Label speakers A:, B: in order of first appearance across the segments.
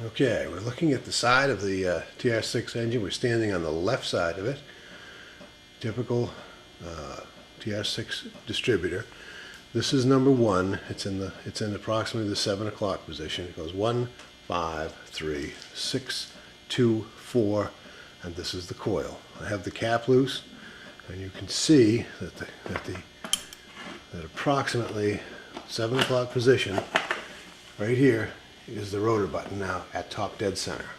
A: Okay, we're looking at the side of the TR6 engine. We're standing on the left side of it. Typical TR6 distributor. This is number 1. It's in approximately the 7 o'clock position. It goes 1, 5, 3, 6, 2, 4, and this is the coil. I have the cap loose, and you can see that that approximately 7 o'clock position right here is the rotor button now at top dead center,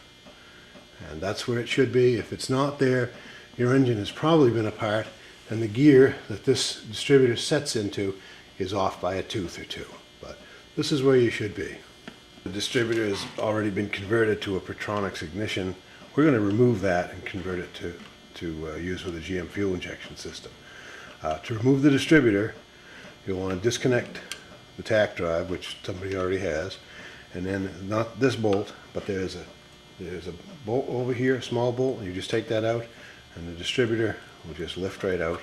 A: and that's where it should be. If it's not there, your engine has probably been apart, and the gear that this distributor sets into is off by a tooth or two. But this is where you should be. The distributor has already been converted to a Pertronix ignition. We're going to remove that and convert it to use with a GM fuel injection system. To remove the distributor, you'll want to disconnect the tach drive, which somebody already has, and then not this bolt, but there's a bolt over here, a small bolt, and you just take that out, and the distributor will just lift right out,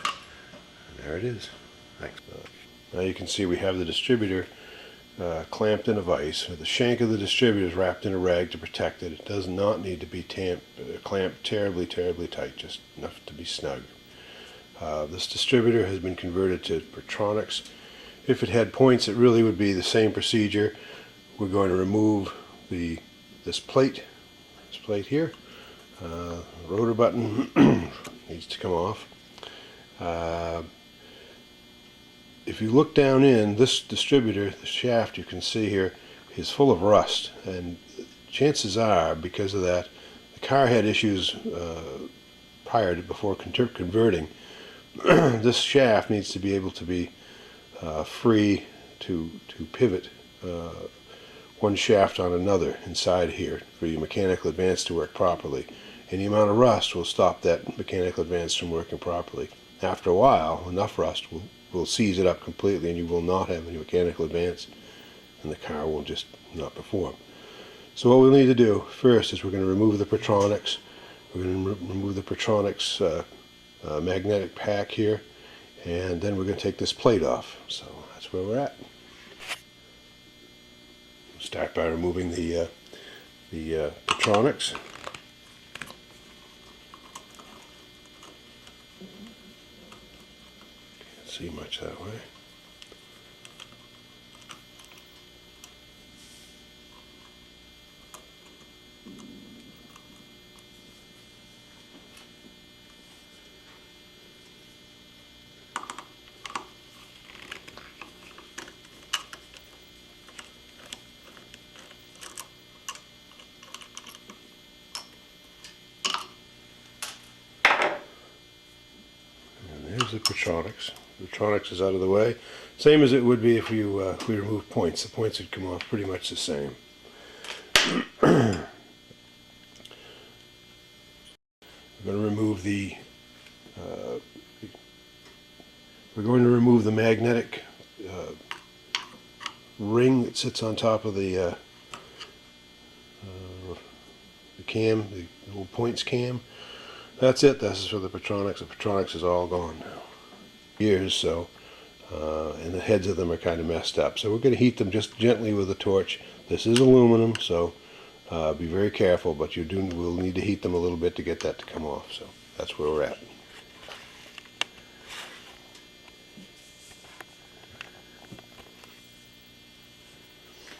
A: and there it is. Thanks. Now you can see we have the distributor clamped in a vise. The shank of the distributor is wrapped in a rag to protect it. It does not need to be clamped terribly tight, just enough to be snug. This distributor has been converted to Pertronix. If it had points, it really would be the same procedure. We're going to remove this plate here. Rotor button needs to come off. If you look down in this distributor, the shaft you can see here is full of rust, and chances are, because of that, the car had issues before converting. This shaft needs to be able to be free to pivot one shaft on another inside here for your mechanical advance to work properly. Any amount of rust will stop that mechanical advance from working properly. After a while, enough rust will seize it up completely, and you will not have any mechanical advance, and the car will just not perform. So what we'll need to do first is we're going to remove the Pertronix. We're going to remove the Pertronix magnetic pack here, and then we're going to take this plate off. So that's where we're at. Start by removing the Pertronix. Can't see much that way. There's the Pertronix. The Pertronix is out of the way. Same as it would be if we remove points. The points would come off pretty much the same. We're going to remove the magnetic ring that sits on top of the cam, the little points cam. That's it. This is for the Pertronix. The Pertronix is all gone now. And the heads of them are kind of messed up. So we're going to heat them just gently with a torch. This is aluminum, so be very careful, but we'll need to heat them a little bit to get that to come off. So that's where we're at.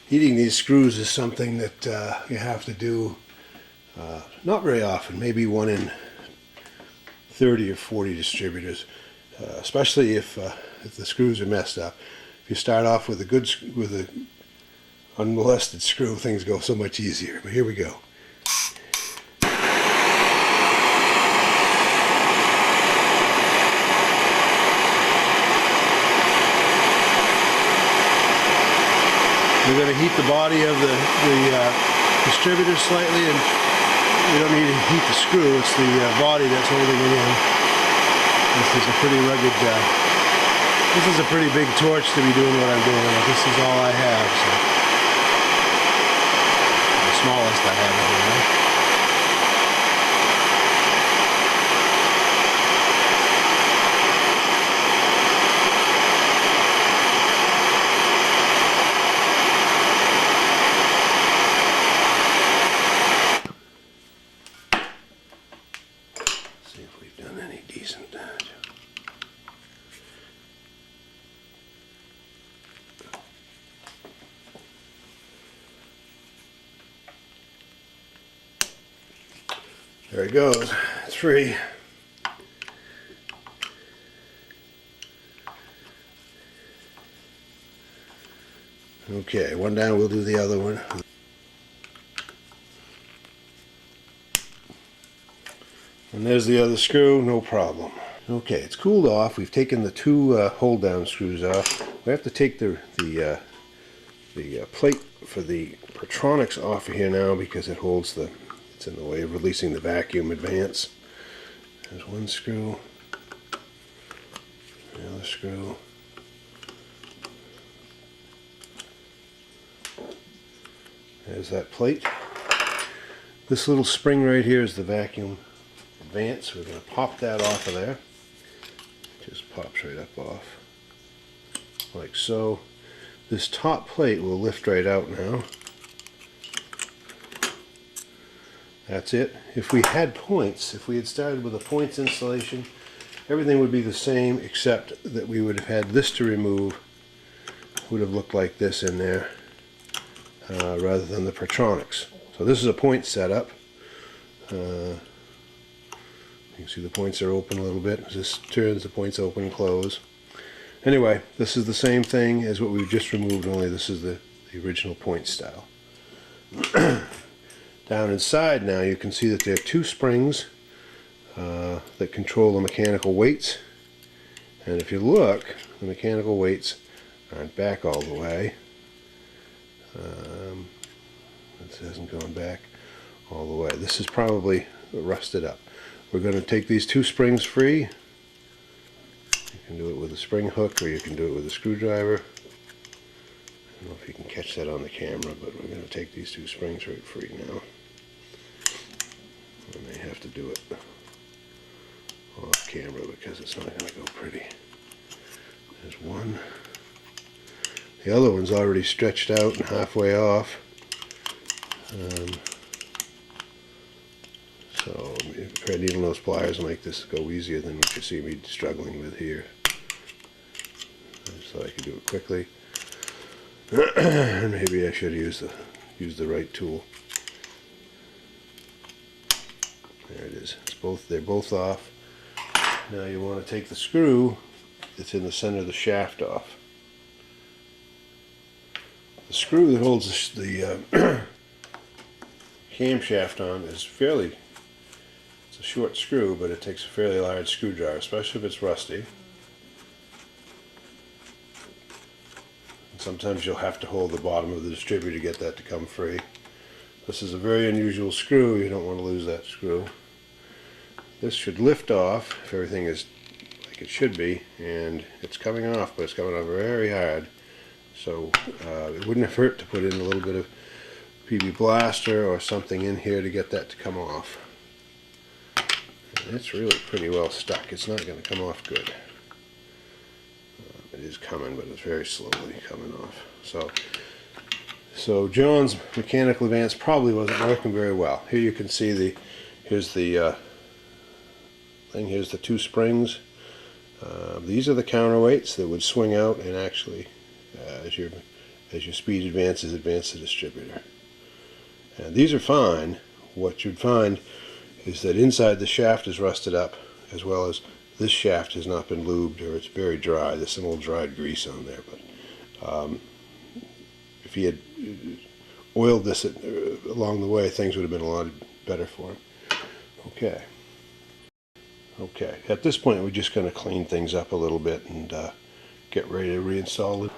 A: Heating these screws is something that you have to do not very often, maybe 1 in 30 or 40 distributors, especially if the screws are messed up. If you start off with a unmolested screw, things go so much easier. But here we go. We're going to heat the body of the distributor slightly, and we don't need to heat the screw, it's the body that's holding it in. This is a pretty rugged, this is a pretty big torch to be doing what I'm doing, but this is all I have, so. The smallest I have anyway. There it goes. It's free. Okay, one down, we'll do the other one. And there's the other screw, no problem. Okay, it's cooled off. We've taken the two hold down screws off. We have to take the plate for the Protronics off of here now because it holds it's in the way of releasing the vacuum advance. There's one screw, the other screw. There's that plate. This little spring right here is the vacuum advance. We're going to pop that off of there. It just pops right up off, like so. This top plate will lift right out now. That's it. If we had points, if we had started with a points installation, everything would be the same except that we would have had this to remove. It would have looked like this in there. Rather than the Protronics. So this is a point setup. You can see the points are open a little bit. As this turns, the points open and close. Anyway, this is the same thing as what we've just removed, only this is the original point style. Down inside now you can see that there are two springs that control the mechanical weights. And if you look, the mechanical weights aren't back all the way. This hasn't gone back all the way. This is probably rusted up. We're going to take these two springs free. You can do it with a spring hook or you can do it with a screwdriver. I don't know if you can catch that on the camera, but we're going to take these two springs right free now. I may have to do it off camera because it's not going to go pretty. There's one. The other one's already stretched out and halfway off. So try needle nose pliers will make this go easier than what you see me struggling with here. So I can do it quickly. Maybe I should use the right tool. There it is. They're both off. Now you want to take the screw that's in the center of the shaft off. The screw that holds the camshaft on is it's a short screw, but it takes a fairly large screwdriver, especially if it's rusty. And sometimes you'll have to hold the bottom of the distributor to get that to come free. This is a very unusual screw. You don't want to lose that screw. This should lift off if everything is like it should be, and it's coming off, but it's coming off very hard. So it wouldn't have hurt to put in a little bit of PB Blaster or something in here to get that to come off. And it's really pretty well stuck. It's not going to come off good. It is coming, but it's very slowly coming off. So John's mechanical advance probably wasn't working very well. Here you can see here's the thing. Here's the two springs. These are the counterweights that would swing out and actually as your speed advances, advance the distributor. And these are fine. What you'd find is that inside the shaft is rusted up, as well as this shaft has not been lubed, or it's very dry. There's some old dried grease on there. But if he had oiled this along the way, things would have been a lot better for him. Okay. At this point, we're just going to clean things up a little bit and get ready to reinstall it.